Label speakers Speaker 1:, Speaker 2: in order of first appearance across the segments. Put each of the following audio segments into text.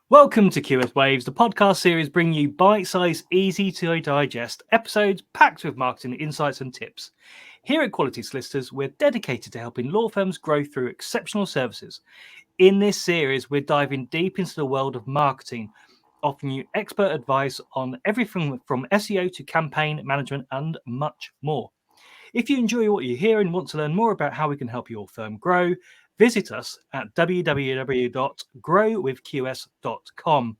Speaker 1: Welcome to QS Waves, the podcast series bringing you bite-sized, easy to digest episodes packed with marketing insights and tips. Here at Quality Solicitors, we're dedicated to helping law firms grow through exceptional services. In this series, we're diving deep into the world of marketing, offering you expert advice on everything from SEO to campaign management and much more. If you enjoy what you hear and want to learn more about how we can help your firm grow, visit us at www.growwithqs.com.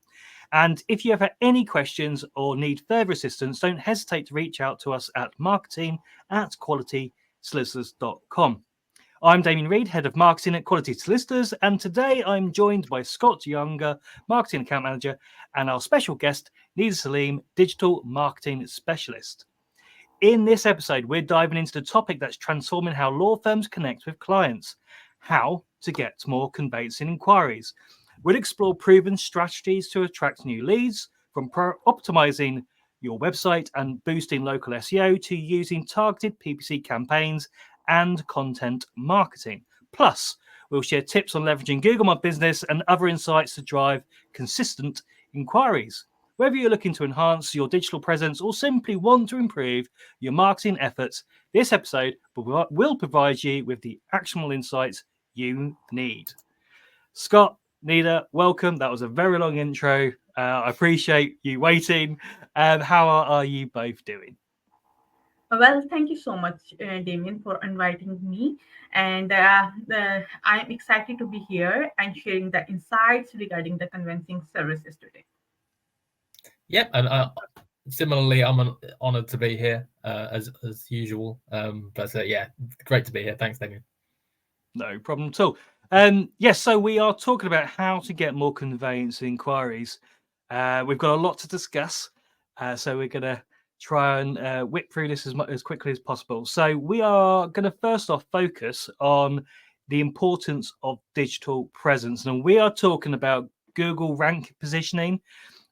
Speaker 1: And if you have any questions or need further assistance, don't hesitate to reach out to us at marketing@qualitysolicitors.com. I'm Damien Reid, Head of Marketing at Quality Solicitors, and today I'm joined by Scott Younger, Marketing Account Manager, and our special guest, Nida Salim, Digital Marketing Specialist. In this episode, we're diving into the topic that's transforming how law firms connect with clients, how to get more conveyancing inquiries. We'll explore proven strategies to attract new leads, from optimizing your website and boosting local SEO to using targeted PPC campaigns and content marketing. Plus, we'll share tips on leveraging Google My Business and other insights to drive consistent inquiries. Whether you're looking to enhance your digital presence or simply want to improve your marketing efforts, this episode will provide you with the actionable insights you need. Scott, Nida, welcome. That was a very long intro. I appreciate you waiting. How are you both doing?
Speaker 2: Well, thank you so much, Damien, for inviting me. And I'm excited to be here and sharing the insights regarding the convincing services today.
Speaker 3: Yep, and similarly, I'm honoured to be here as usual. But yeah, great to be here. Thanks, Damien.
Speaker 1: No problem at all. Yes, so we are talking about how to get more conveyancing inquiries. We've got a lot to discuss, so we're going to try and whip through this as quickly as possible. So we are going to first off focus on the importance of digital presence, and we are talking about Google rank positioning,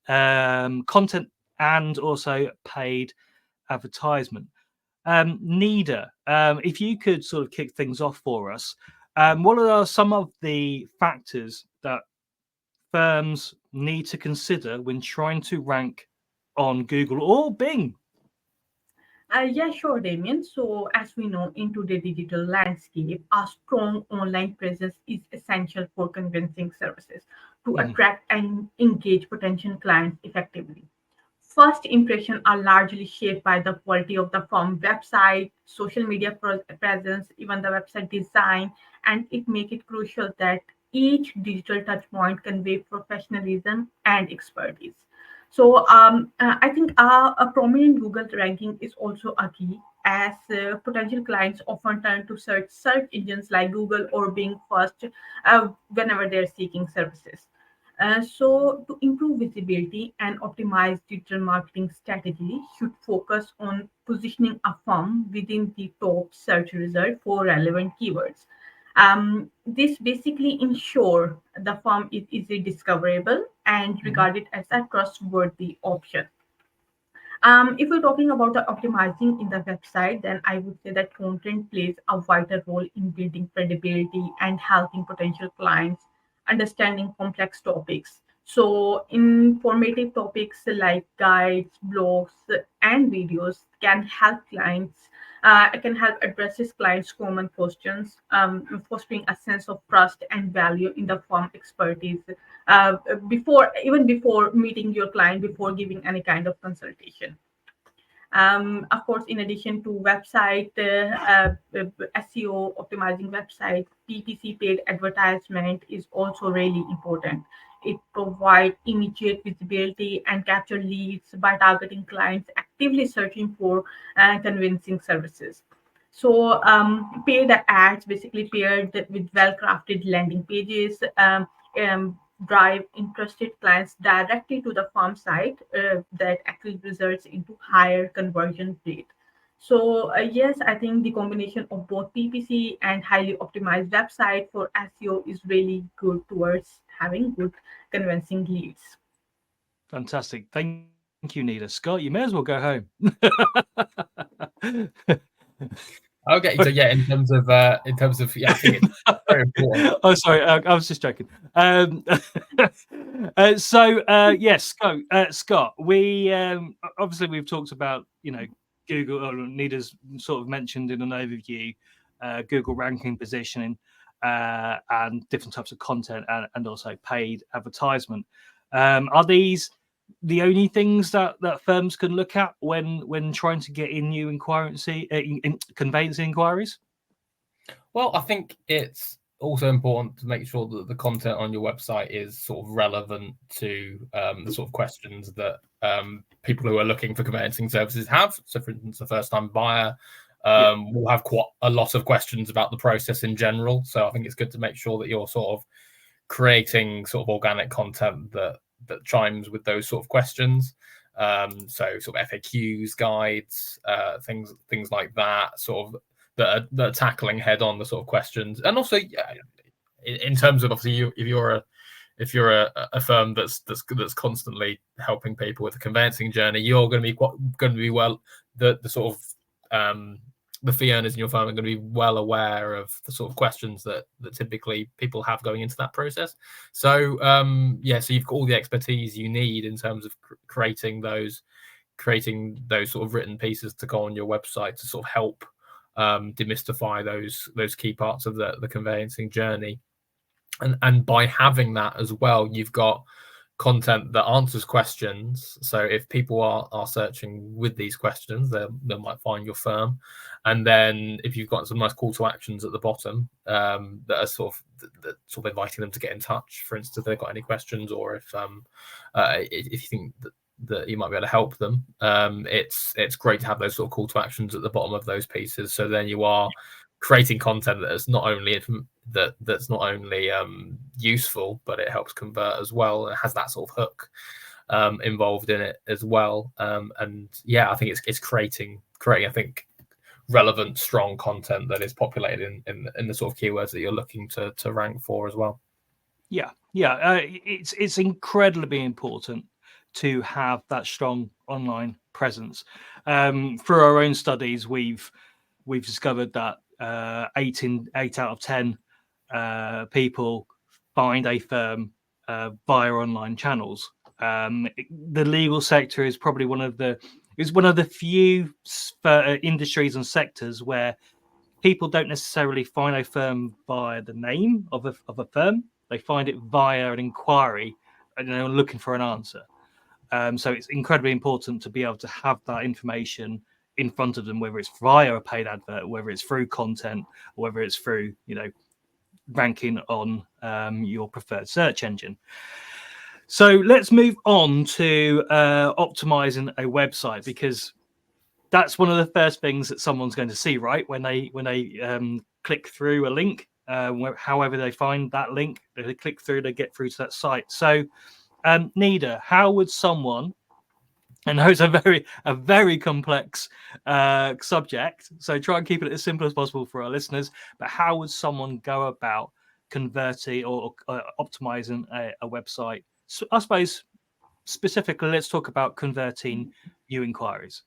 Speaker 1: content, and also paid advertisement. Nida, if you could sort of kick things off for us, what are some of the factors that firms need to consider when trying to rank on Google or Bing?
Speaker 2: Yeah, sure, Damien. So, as we know, in today's digital landscape, a strong online presence is essential for convincing services to attract and engage potential clients effectively. First impressions are largely shaped by the quality of the firm website, social media presence, even the website design, and it make it crucial that each digital touchpoint convey professionalism and expertise. So I think a prominent Google ranking is also a key, as potential clients often turn to search engines like Google or Bing first whenever they're seeking services. So to improve visibility and optimize digital marketing strategy should focus on positioning a firm within the top search result for relevant keywords. This basically ensure the firm is easily discoverable and regarded as a trustworthy option. If we're talking about the optimizing in the website, then I would say that content plays a vital role in building credibility and helping potential clients understanding complex topics. So, informative topics like guides, blogs, and videos can help clients. Can help addresses clients' common questions, fostering a sense of trust and value in the firm expertise before meeting your client, before giving any kind of consultation. Of course, in addition to website SEO, optimizing website, PPC paid advertisement is also really important. It provides immediate visibility and capture leads by targeting clients actively searching for convincing services. So paid ads basically paired with well-crafted landing pages drive interested clients directly to the firm site that actually results into higher conversion rate. So yes, I think the combination of both PPC and highly optimized website for SEO is really good towards having good convincing leads.
Speaker 1: Fantastic. Thank you, Nida. Scott, you may as well go home.
Speaker 3: Okay, so yeah, in terms of yeah, I think it's very important.
Speaker 1: Oh, sorry, I was just joking. Yes, Scott. We obviously we've talked about Google. Or Nida's sort of mentioned in an overview Google ranking positioning and different types of content and also paid advertisement. Are these the only things that firms can look at when trying to get in new conveyancing inquiries?
Speaker 3: Well, I think it's also important to make sure that the content on your website is sort of relevant to the sort of questions that people who are looking for conveyancing services have. So, for instance, a first-time buyer will have quite a lot of questions about the process in general. So I think it's good to make sure that you're sort of creating sort of organic content that chimes with those sort of questions. So sort of FAQs, guides, things like that, sort of that are tackling head on the sort of questions. And also, in terms of obviously, if you're a firm that's constantly helping people with the conveyancing journey, you're going to be well the sort of the fee earners in your firm are going to be well aware of the sort of questions that typically people have going into that process. So so you've got all the expertise you need in terms of creating those sort of written pieces to go on your website to sort of help demystify those key parts of the conveyancing journey. And by having that as well, you've got content that answers questions. So if people are searching with these questions, they might find your firm. And then if you've got some nice call to actions at the bottom that are sort of inviting them to get in touch, for instance, if they've got any questions, or if you think that you might be able to help them, it's great to have those sort of call to actions at the bottom of those pieces. So then you are creating content that's not only useful, but it helps convert as well. It has that sort of hook involved in it as well. And yeah, I think it's creating I think relevant, strong content that is populated in the sort of keywords that you're looking to rank for as well.
Speaker 1: It's incredibly important to have that strong online presence. Through our own studies, we've discovered that 8 out of 10 people find a firm via online channels. The legal sector is probably one of the few industries and sectors where people don't necessarily find a firm via the name of a firm. They find it via an inquiry and they're looking for an answer. So it's incredibly important to be able to have that information in front of them, whether it's via a paid advert, whether it's through content, or whether it's through ranking on your preferred search engine. So let's move on to optimizing a website, because that's one of the first things that someone's going to see, right? When they click through a link, however they find that link, they click through, they get through to that site. So Nida, how would someone, and it's a very complex subject, so try and keep it as simple as possible for our listeners, but how would someone go about converting or optimizing a website? So I suppose specifically, let's talk about converting new inquiries.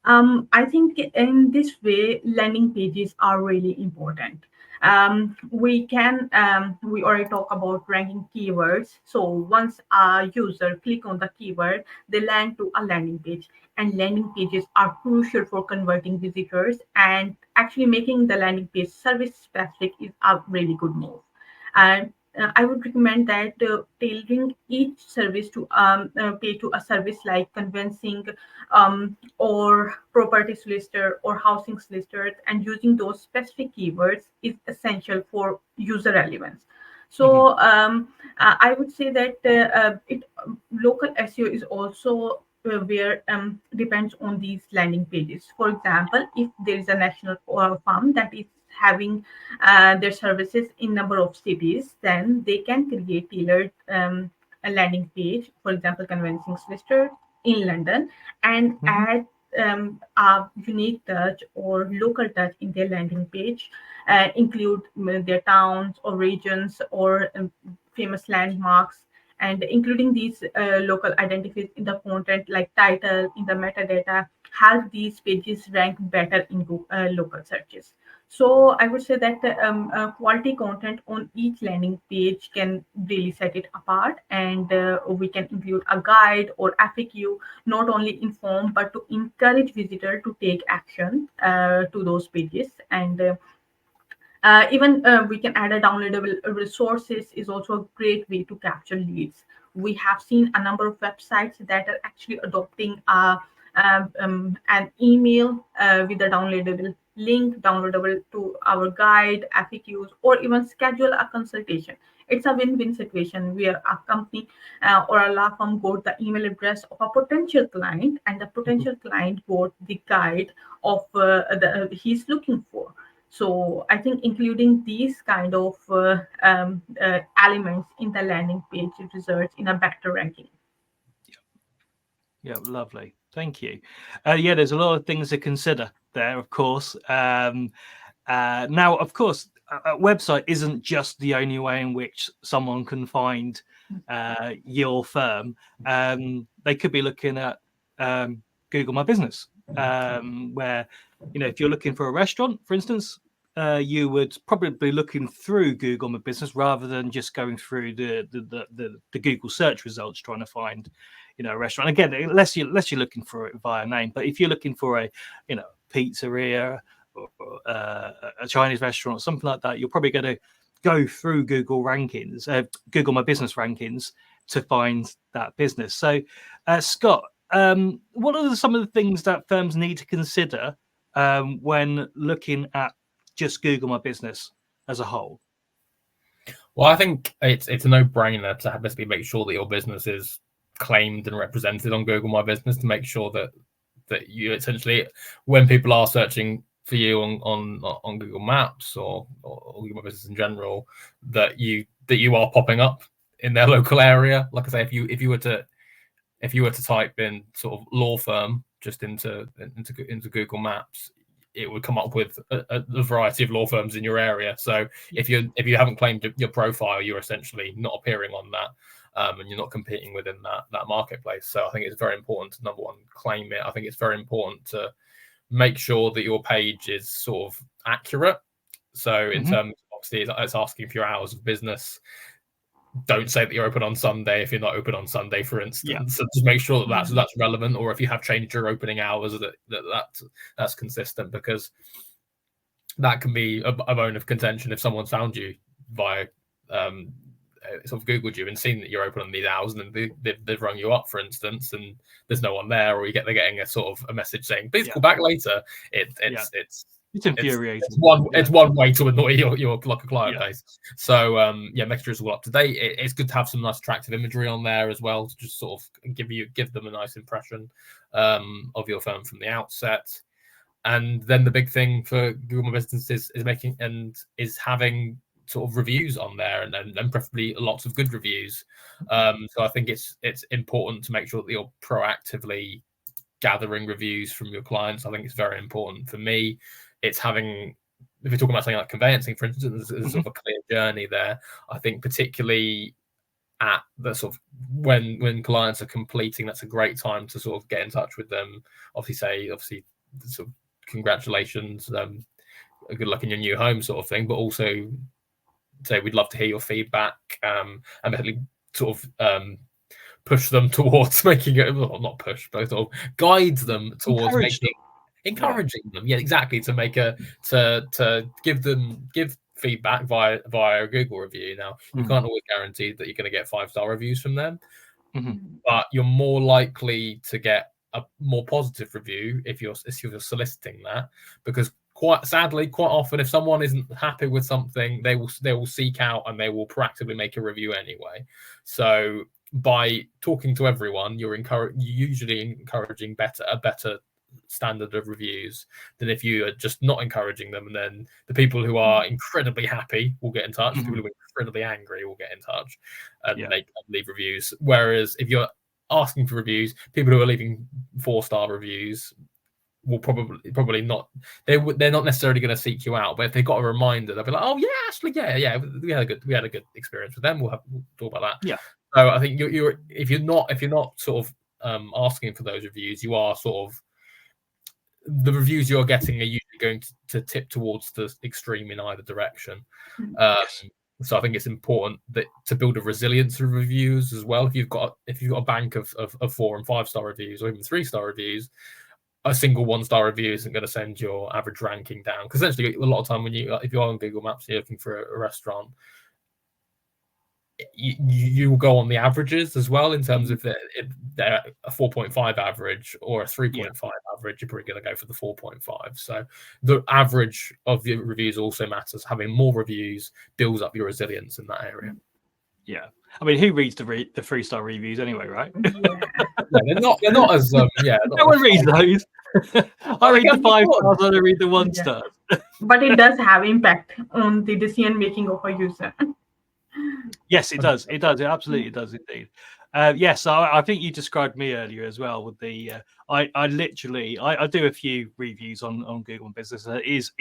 Speaker 2: I think in this way, landing pages are really important. We already talk about ranking keywords. So once a user click on the keyword, they land to a landing page, and landing pages are crucial for converting visitors, and actually making the landing page service specific is a really good move. And I would recommend that tailoring each service to pay to a service like conveyancing or property solicitor or housing solicitor, and using those specific keywords is essential for user relevance. So I would say that local SEO is also where depends on these landing pages. For example, if there is a national firm that is having their services in number of cities, then they can create tailored a landing page, for example, conveyancing solicitor in London, and add a unique touch or local touch in their landing page, include their towns or regions or famous landmarks, and including these local identifiers in the content like title in the metadata help these pages rank better in local searches. So I would say that quality content on each landing page can really set it apart, and we can include a guide or FAQ, not only inform but to encourage visitor to take action to those pages. And even we can add a downloadable resources is also a great way to capture leads. We have seen a number of websites that are actually adopting an email with a downloadable link, downloadable to our guide, FAQs, or even schedule a consultation. It's a win-win situation where a company or a law firm got the email address of a potential client, and the potential client got the guide of he's looking for. So I think including these kind of elements in the landing page results in a better ranking.
Speaker 1: Yeah, lovely. Thank you. Yeah, there's a lot of things to consider there, of course. Now, of course, a website isn't just the only way in which someone can find your firm. They could be looking at Google My Business, where, if you're looking for a restaurant, for instance, you would probably be looking through Google My Business rather than just going through the Google search results trying to find, a restaurant. Again, unless you're looking for it via name, but if you're looking for a, pizzeria or a Chinese restaurant or something like that, you're probably going to go through Google rankings, Google My Business rankings, to find that business. So, Scott, what are some of the things that firms need to consider when looking at just Google My Business as a whole?
Speaker 3: Well, I think it's a no-brainer to basically make sure that your business is claimed and represented on Google My Business, to make sure that you essentially, when people are searching for you on Google Maps or Google My Business in general, that you are popping up in their local area. Like I say, if you were to type in sort of law firm just into Google Maps, it would come up with a variety of law firms in your area. So if you haven't claimed your profile, you're essentially not appearing on that. And you're not competing within that marketplace. So I think it's very important to, number one, claim it. I think it's very important to make sure that your page is sort of accurate. So in terms, obviously, it's asking for your hours of business. Don't say that you're open on Sunday if you're not open on Sunday, for instance. Yeah. So just make sure that that's relevant, or if you have changed your opening hours, that's consistent, because that can be a bone of contention if someone's found you via sort of Googled you and seen that you're open on these hours, and then they've rung you up, for instance, and there's no one there, or they're getting a sort of a message saying, "Please call back later." It's
Speaker 1: infuriating.
Speaker 3: It's one way to annoy your like a client base. So make sure it's all up to date. It's good to have some nice attractive imagery on there as well, to just sort of give them a nice impression of your firm from the outset. And then the big thing for Google My Business is having sort of reviews on there, and preferably lots of good reviews. So I think it's important to make sure that you're proactively gathering reviews from your clients. I think it's very important. For me, it's having, if you're talking about something like conveyancing, for instance, there's sort of a clear journey there. I think particularly at the sort of when clients are completing, that's a great time to sort of get in touch with them. Obviously sort of congratulations, good luck in your new home sort of thing, but also say we'd love to hear your feedback, and basically sort of push them towards making it, well, not push, but sort of guide them towards encouraging them. Yeah, exactly. To give feedback via a Google review. Now, you can't always guarantee that you're going to get 5-star reviews from them, but you're more likely to get a more positive review if you're soliciting that, because quite often, if someone isn't happy with something, they will seek out and they will proactively make a review anyway. So by talking to everyone, you're usually encouraging a better standard of reviews than if you are just not encouraging them. And then the people who are incredibly happy will get in touch. People who are incredibly angry will get in touch and leave reviews. Whereas if you're asking for reviews, people who are leaving 4-star reviews will probably not. They're not necessarily going to seek you out, but if they got a reminder, they'll be like, "Oh yeah, actually, yeah, we had a good experience with them. We'll talk about that."
Speaker 1: Yeah.
Speaker 3: So I think if you're not sort of asking for those reviews, you are sort of, the reviews you're getting are usually going to tip towards the extreme in either direction.
Speaker 1: Yes.
Speaker 3: So I think it's important that to build a resilience of reviews as well. If you've got a bank of 4 and 5 star reviews, or even 3-star reviews, a single 1-star review isn't going to send your average ranking down. Because essentially, a lot of time if you're on Google Maps, you're looking for a restaurant, you will go on the averages as well in terms of they're a 4.5 average or a 3.5 average. You're probably going to go for the 4.5. So the average of your reviews also matters. Having more reviews builds up your resilience in that area.
Speaker 1: Yeah, I mean, who reads the 3-star reviews anyway, right?
Speaker 2: Yeah.
Speaker 3: They're not as
Speaker 1: no one reads those. I read the 5 stars, I don't read the 1 star.
Speaker 2: But it does have impact on the decision making of a user.
Speaker 1: Yes, it does. It does. It absolutely does indeed. Yes, I think you described me earlier as well with the. I literally do a few reviews on Google Business. It's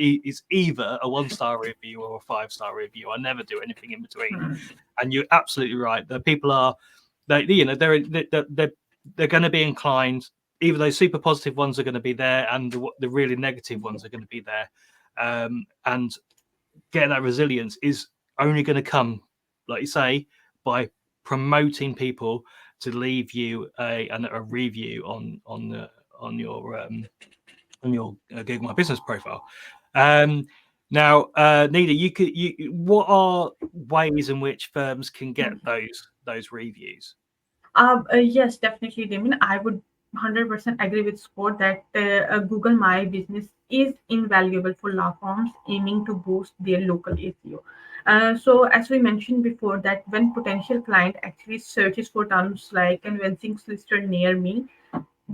Speaker 1: either a 1-star review or a 5-star review. I never do anything in between. And you're absolutely right. The people are, they're going to be inclined. Either those super positive ones are going to be there, and the really negative ones are going to be there. And getting that resilience is only going to come, like you say, by promoting people to leave you a review on your Google My Business profile. Now, Nida, what are ways in which firms can get those reviews?
Speaker 2: Yes, definitely, Damien. I would 100% agree with Scott that Google My Business is invaluable for law firms aiming to boost their local SEO. So, as we mentioned before, that when potential client actually searches for terms like convincing solicitor near me,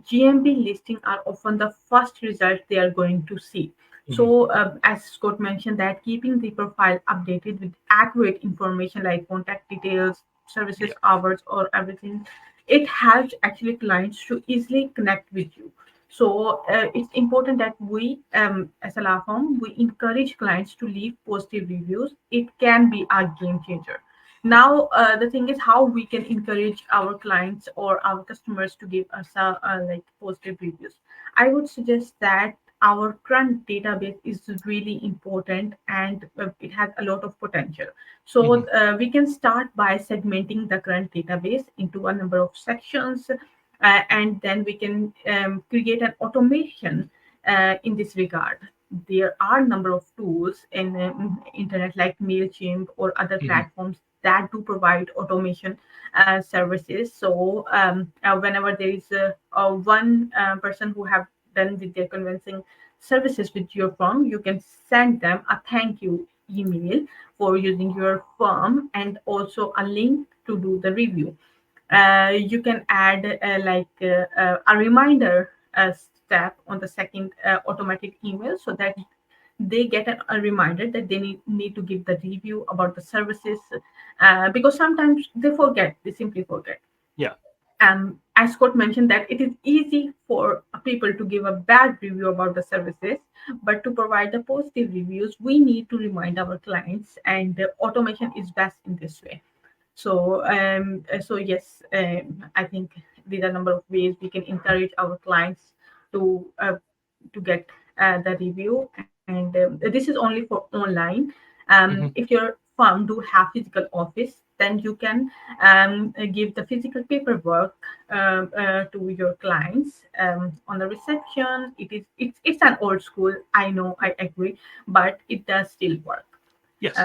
Speaker 2: GMB listing are often the first result they are going to see. So, as Scott mentioned, that keeping the profile updated with accurate information like contact details, services hours, or everything, it helps actually clients to easily connect with you. So, it's important that we, as a law firm, we encourage clients to leave positive reviews. It can be a game changer. Now, the thing is how we can encourage our clients or our customers to give us like positive reviews. I would suggest that our current database is really important, and it has a lot of potential. So we can start by segmenting the current database into a number of sections, and then we can create an automation in this regard. There are a number of tools in internet like MailChimp or other platforms that do provide automation services. So whenever there is one person who have done with their convincing services with your firm, you can send them a thank you email for using your firm, and also a link to do the review. You can add a reminder step on the second automatic email, so that they get a reminder that they need to give the review about the services, because sometimes they simply forget.
Speaker 1: Yeah.
Speaker 2: As Scott mentioned, that it is easy for people to give a bad review about the services, but to provide the positive reviews, we need to remind our clients, and automation is best in this way. So yes, I think these are a number of ways we can encourage our clients to get the review, and this is only for online. If your firm do have physical office, then you can give the physical paperwork to your clients on the reception. It's an old school, I know, I agree, but it does still work.
Speaker 1: Yes.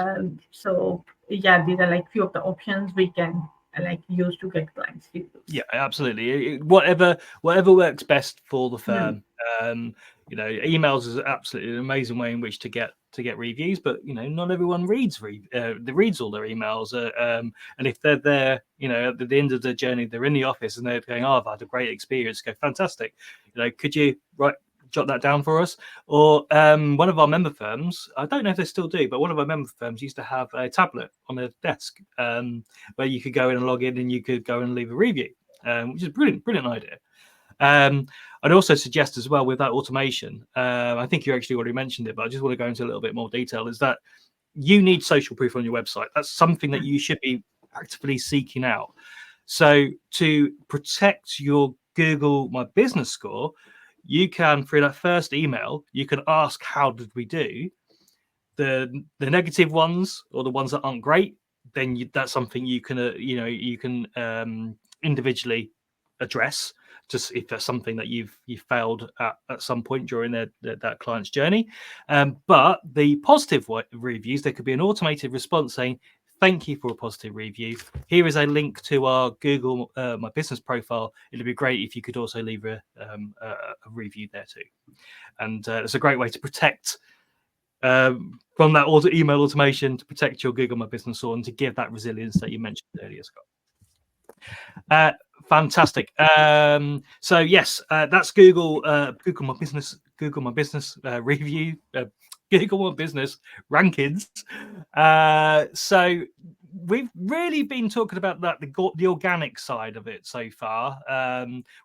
Speaker 2: So yeah, these are like few of the options we can like use to get clients reviews.
Speaker 1: Yeah, absolutely. Whatever works best for the firm. Emails is absolutely an amazing way in which to get reviews, but not everyone reads all their emails. And if they're there, at the end of the journey, they're in the office and they're going, "Oh, I've had a great experience." Go, fantastic. Could you jot that down for us? Or one of our member firms, I don't know if they still do, but one of our member firms used to have a tablet on their desk where you could go in and log in and you could go and leave a review, which is a brilliant idea. I'd also suggest as well with that automation, I think you actually already mentioned it, but I just want to go into a little bit more detail, is that you need social proof on your website. That's something that you should be actively seeking out. So to protect your Google My Business score, you can, through that first email, you can ask, how did we do? The negative ones, or the ones that aren't great, then that's something you can you can individually address, just if that's something that you've failed at some point during that client's journey. But the positive reviews, there could be an automated response saying, thank you for a positive review. Here is a link to our Google My Business profile. It'd be great if you could also leave a review there too. And it's a great way to protect from that email automation, to protect your Google My Business and to give that resilience that you mentioned earlier, Scott. Fantastic. So yes, that's Google My Business review, Google My Business rankings. So we've really been talking about that, the organic side of it so far.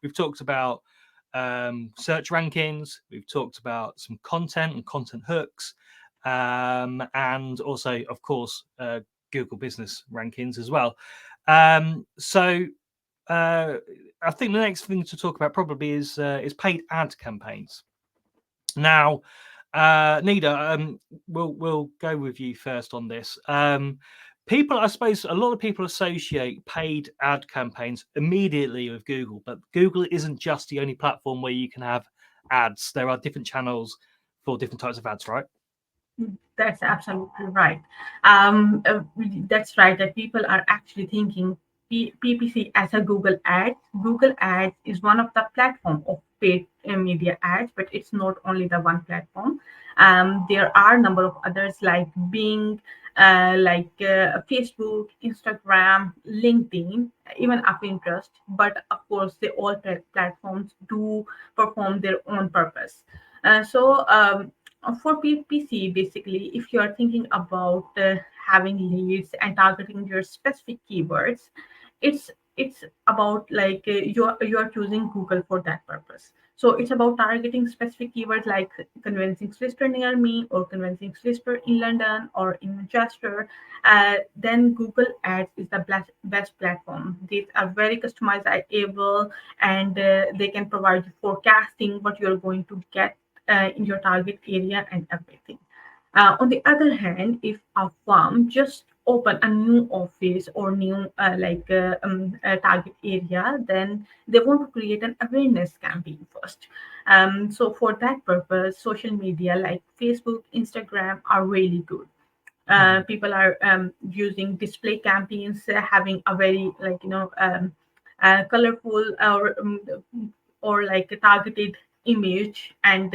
Speaker 1: We've talked about search rankings. We've talked about some content and content hooks, and also, of course, Google Business rankings as well. So I think the next thing to talk about probably is paid ad campaigns. Now, Nida, we'll go with you first on this. People, I suppose, a lot of people associate paid ad campaigns immediately with Google, but Google isn't just the only platform where you can have ads. There are different channels for different types of ads, right?
Speaker 2: That's absolutely right. That's right, that people are actually thinking PPC as a Google Ads. Google Ads is one of the platform of paid media ads, but it's not only the one platform. There are a number of others like Bing, Facebook, Instagram, LinkedIn, even Pinterest. But of course, they all platforms do perform their own purpose. For PPC, basically, if you are thinking about having leads and targeting your specific keywords, it's about you're choosing Google for that purpose. So it's about targeting specific keywords like convincing solicitor near me, or convincing solicitor in London or in Manchester. Then Google Ads is the best platform. These are very customizable, and they can provide you forecasting what you're going to get in your target area and everything. On the other hand, if a firm just open a new office or new target area, then they want to create an awareness campaign first. So for that purpose, social media like Facebook, Instagram are really good. People are using display campaigns, having a very colorful or like a targeted image, and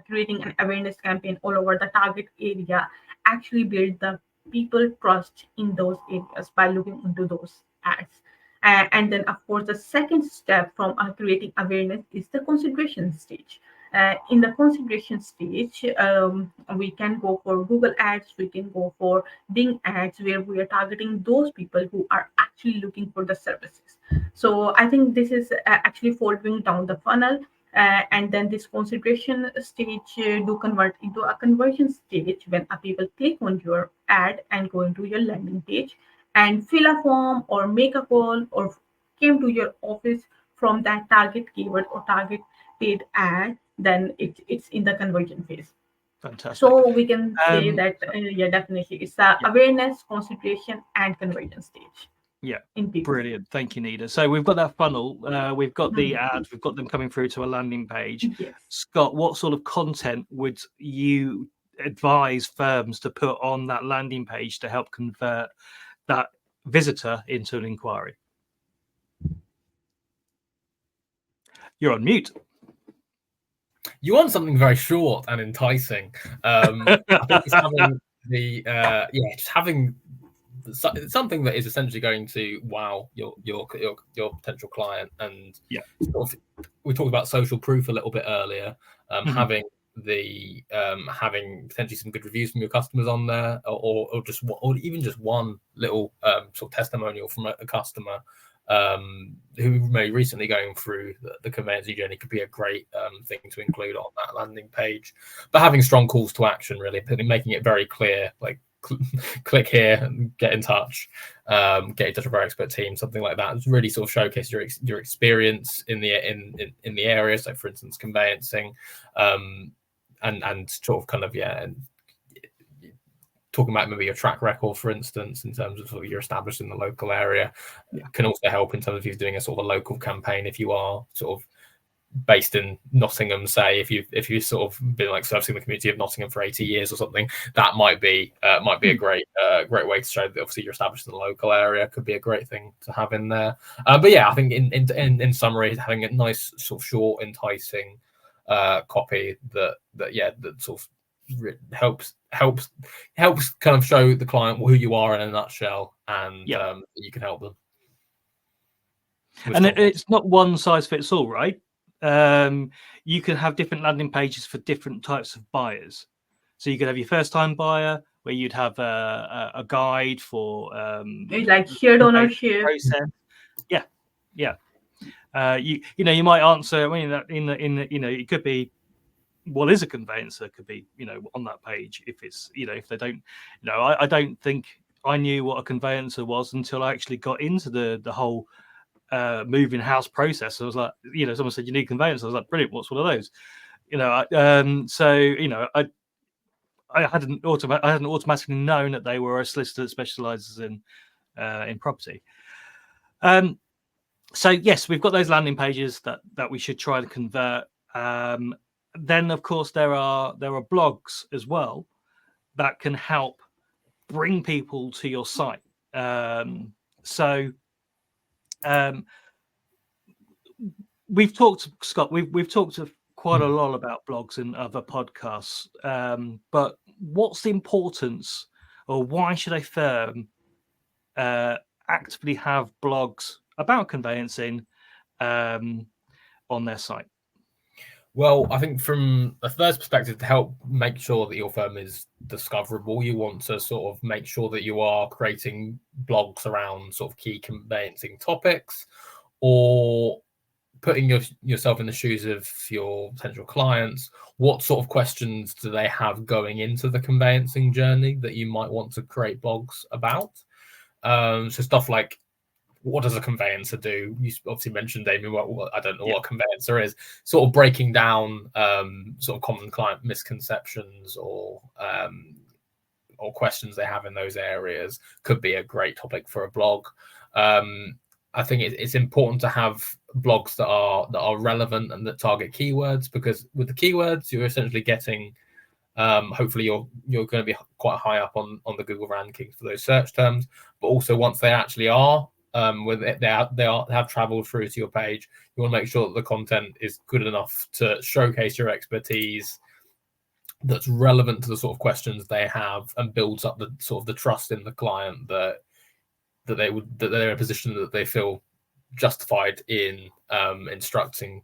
Speaker 2: creating an awareness campaign all over the target area actually build the people trust in those areas by looking into those ads. And then, of course, the second step from creating awareness is the consideration stage. In the consideration stage, we can go for Google Ads, we can go for Bing Ads, where we are targeting those people who are actually looking for the services. So I think this is actually following down the funnel. And then this consideration stage do convert into a conversion stage when a people click on your ad and go into your landing page and fill a form or make a call or came to your office from that target keyword or target paid ad. Then it's in the conversion phase.
Speaker 1: Fantastic.
Speaker 2: So we can say that definitely it's awareness, consideration, and conversion stage.
Speaker 1: Yeah, brilliant. Thank you, Nida. So we've got that funnel, we've got the ads, we've got them coming through to a landing page.
Speaker 2: Yes.
Speaker 1: Scott, what sort of content would you advise firms to put on that landing page to help convert that visitor into an inquiry? You're on mute.
Speaker 3: You want something very short and enticing. I think it's having just having something that is essentially going to wow your potential client. And we talked about social proof a little bit earlier. Having potentially some good reviews from your customers on there, or even just one little sort of testimonial from a customer who may recently going through the conveyancing journey could be a great thing to include on that landing page. But having strong calls to action, really making it very clear, like click here and get in touch with our expert team, something like that. It's really sort of showcase your experience in the area. So, for instance, conveyancing, and sort of kind of and talking about maybe your track record, for instance, in terms of sort of you're established in the local area. Can also help in terms of you doing a sort of a local campaign if you are sort of based in Nottingham, say, if you've sort of been like servicing the community of Nottingham for 80 years or something, that might be a great way to show that obviously you're established in the local area. Could be a great thing to have in there. But yeah, I think in summary, having a nice sort of short, enticing copy that sort of helps kind of show the client who you are in a nutshell, and you can help them.
Speaker 1: And it's not one size fits all, right? You can have different landing pages for different types of buyers. So you could have your first time buyer where you'd have a guide for
Speaker 2: like shared ownership
Speaker 1: process. You might answer, I mean, it could be what is a conveyancer, could be on that page. If it's if they don't, I don't think I knew what a conveyancer was until I actually got into the whole moving house process. I was like, someone said you need conveyance. I was like, brilliant. What's one of those? I hadn't automatically known that they were a solicitor that specialises in property. So yes, we've got those landing pages that we should try to convert. Then of course there are blogs as well that can help bring people to your site. We've talked, Scott. We've talked quite a lot about blogs and other podcasts. But what's the importance, or why should a firm actively have blogs about conveyancing on their site?
Speaker 3: Well, I think from a first perspective, to help make sure that your firm is discoverable, you want to sort of make sure that you are creating blogs around sort of key conveyancing topics, or putting yourself in the shoes of your potential clients. What sort of questions do they have going into the conveyancing journey that you might want to create blogs about? So stuff like, what does a conveyancer do? You obviously mentioned, Damien, I don't know what a conveyancer is. Sort of breaking down sort of common client misconceptions or questions they have in those areas could be a great topic for a blog. I think it's important to have blogs that are relevant and that target keywords, because with the keywords you're essentially getting hopefully you're going to be quite high up on the Google rankings for those search terms. But also once they actually are have traveled through to your page, you want to make sure that the content is good enough to showcase your expertise, that's relevant to the sort of questions they have, and builds up the sort of the trust in the client that they're in a position that they feel justified in instructing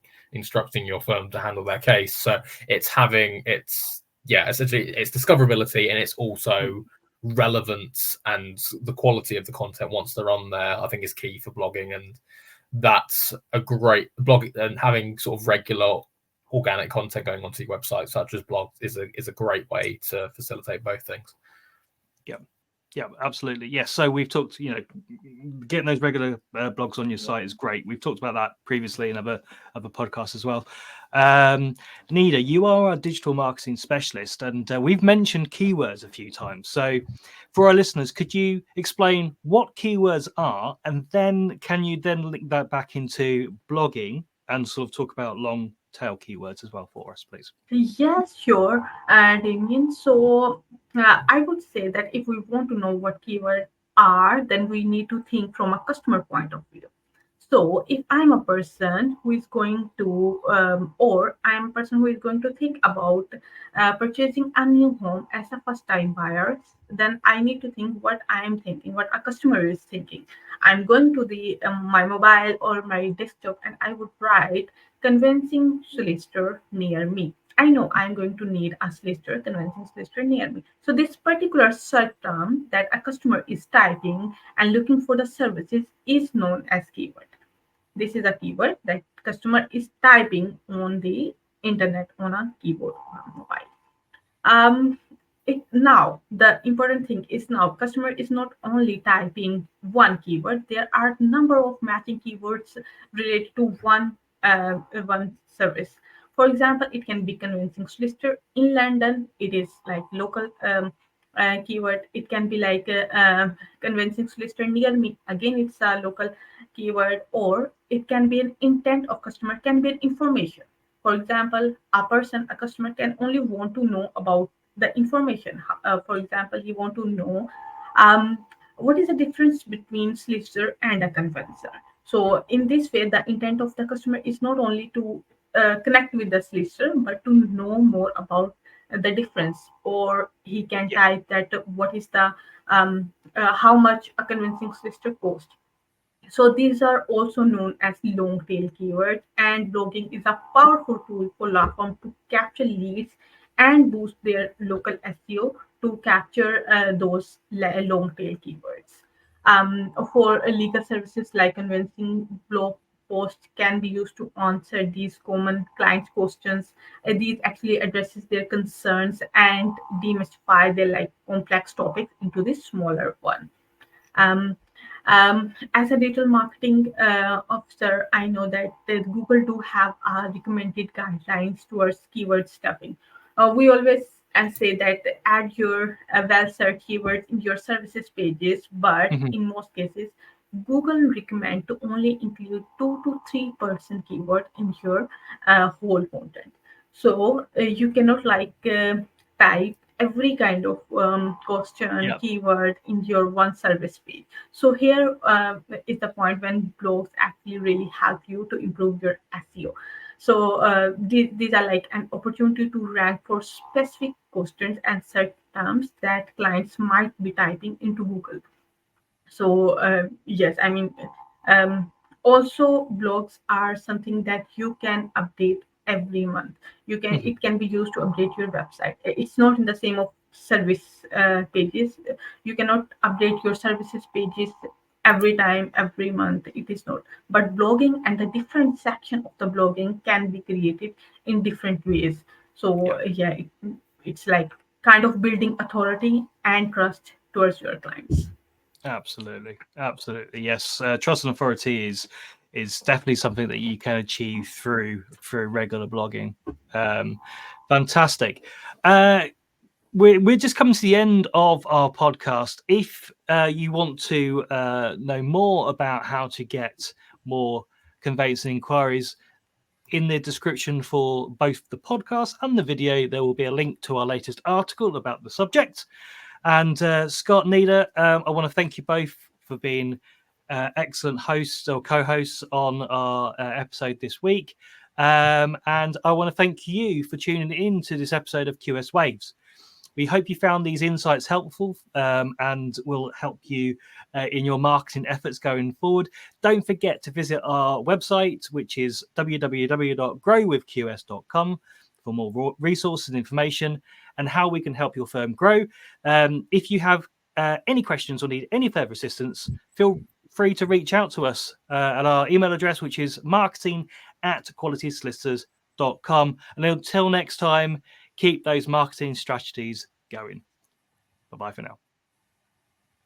Speaker 3: your firm to handle their case. So essentially it's discoverability, and it's also relevance, and the quality of the content once they're on there, I think, is key for blogging. And that's a great blog, and having sort of regular organic content going onto your website, such as blogs, is a great way to facilitate both things.
Speaker 1: Yeah, absolutely. Yes. So we've talked, getting those regular blogs on your site is great. We've talked about that previously in other podcasts as well. Nida, you are a digital marketing specialist, and we've mentioned keywords a few times. So for our listeners, could you explain what keywords are, and then can you then link that back into blogging and sort of talk about long tail keywords as well for us, please?
Speaker 2: Yes, sure, Damien. So I would say that if we want to know what keywords are, then we need to think from a customer point of view. So if I'm a person who is going to, or I'm a person who is going to think about purchasing a new home as a first-time buyer, then I need to think what I am thinking, what a customer is thinking. I'm going to the my mobile or my desktop, and I would write convincing solicitor near me. I know I'm going to need a solicitor, convincing solicitor near me. So this particular search term that a customer is typing and looking for the services is known as keyword. This is a keyword that customer is typing on the internet on a keyboard on a mobile. now the important thing is now customer is not only typing one keyword. There are number of matching keywords related to one service. For example, it can be convincing solicitor in London. It is like local keyword. It can be like convincing solicitor near me. Again, it's a local keyword. Or it can be an intent of customer, can be an information. For example, a customer can only want to know about the information. For example, you want to know um, what is the difference between solicitor and a conveyancer. So in this way, the intent of the customer is not only to connect with the solicitor, but to know more about the difference. Or he can type that what is the how much a convincing solicitor cost. So these are also known as long tail keywords, and blogging is a powerful tool for law firm to capture leads and boost their local SEO to capture those long tail keywords. For legal services, like convincing blog posts can be used to answer these common clients' questions. These actually addresses their concerns and demystify their like complex topics into this smaller one. um, as a digital marketing officer, I know that Google do have recommended guidelines towards keyword stuffing. We always say that add your well-searched keywords in your services pages, but in most cases, Google recommend to only include 2 to 3% keyword in your whole content. So you cannot type every kind of question keyword in your one service page. So here is the point when blogs actually really help you to improve your SEO. So these are like an opportunity to rank for specific questions and search terms that clients might be typing into Google. So yes, I mean, um, also blogs are something that you can update every month. It can be used to update your website. It's not in the same of service pages. You cannot update your services pages every time, every month. It is not. But blogging and the different section of the blogging can be created in different ways. So it's like kind of building authority and trust towards your clients.
Speaker 1: Absolutely, yes. Trust and authority is definitely something that you can achieve through regular blogging. Fantastic. We're just coming to the end of our podcast. If you want to know more about how to get more conveyancing inquiries, in the description for both the podcast and the video, there will be a link to our latest article about the subject. And Scott, Nida, I want to thank you both for being excellent hosts or co-hosts on our episode this week. And I want to thank you for tuning in to this episode of QS Waves. We hope you found these insights helpful and will help you in your marketing efforts going forward. Don't forget to visit our website, which is www.growwithqs.com, for more resources and information and how we can help your firm grow. If you have any questions or need any further assistance, feel free to reach out to us at our email address, which is marketing@qualitysolicitors.com. And until next time, keep those marketing strategies going. Bye-bye for now.